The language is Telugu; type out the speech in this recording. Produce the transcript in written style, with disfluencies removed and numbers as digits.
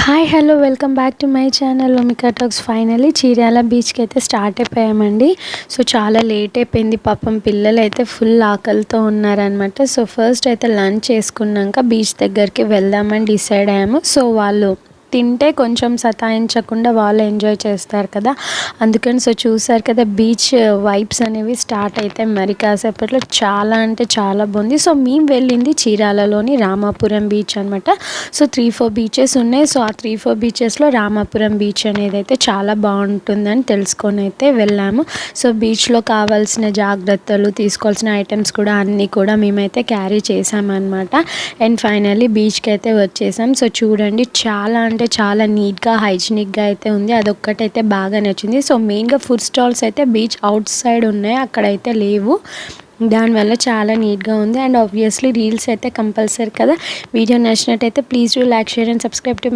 Hi hello welcome back to my channel Omika talks. Finally Chirala బీచ్కి అయితే స్టార్ట్ అయిపోయామండి. సో చాలా లేట్ అయిపోయింది, పాపం పిల్లలు అయితే ఫుల్ ఆకలితో ఉన్నారనమాట. సో ఫస్ట్ అయితే లంచ్ చేసుకున్నాక బీచ్ దగ్గరికి వెళ్దామని డిసైడ్ అయ్యాము. సో వాళ్ళు తింటే కొంచెం సతాయించకుండా వాళ్ళు ఎంజాయ్ చేస్తారు కదా, అందుకని సో చూసారు కదా బీచ్ వైబ్స్ అనేవి స్టార్ట్ అయితే మరి కాసేపట్లో చాలా అంటే చాలా బాగుంది. సో మేము వెళ్ళింది చీరాలలోని రామాపురం బీచ్ అనమాట. సో 3-4 బీచెస్ ఉన్నాయి. సో ఆ 3-4 బీచెస్లో రామాపురం బీచ్ అనేది అయితే చాలా బాగుంటుందని తెలుసుకొని అయితే వెళ్ళాము. సో బీచ్లో కావాల్సిన జాగ్రత్తలు, తీసుకోవాల్సిన ఐటమ్స్ కూడా అన్నీ కూడా మేమైతే క్యారీ చేసామన్నమాట. అండ్ ఫైనల్లీ బీచ్కి అయితే వచ్చేసాం. సో చూడండి చాలా అంటే చాలా నీట్గా హైజీనిక్గా అయితే ఉంది. అదొక్కటైతే బాగా నచ్చింది. సో మెయిన్గా ఫుడ్ స్టాల్స్ అయితే బీచ్ అవుట్ సైడ్ ఉన్నాయి, అక్కడైతే లేవు. దానివల్ల చాలా నీట్గా ఉంది. అండ్ ఆబ్వియస్లీ రీల్స్ అయితే కంపల్సరీ కదా. వీడియో నచ్చినట్టయితే please do like, share and subscribe to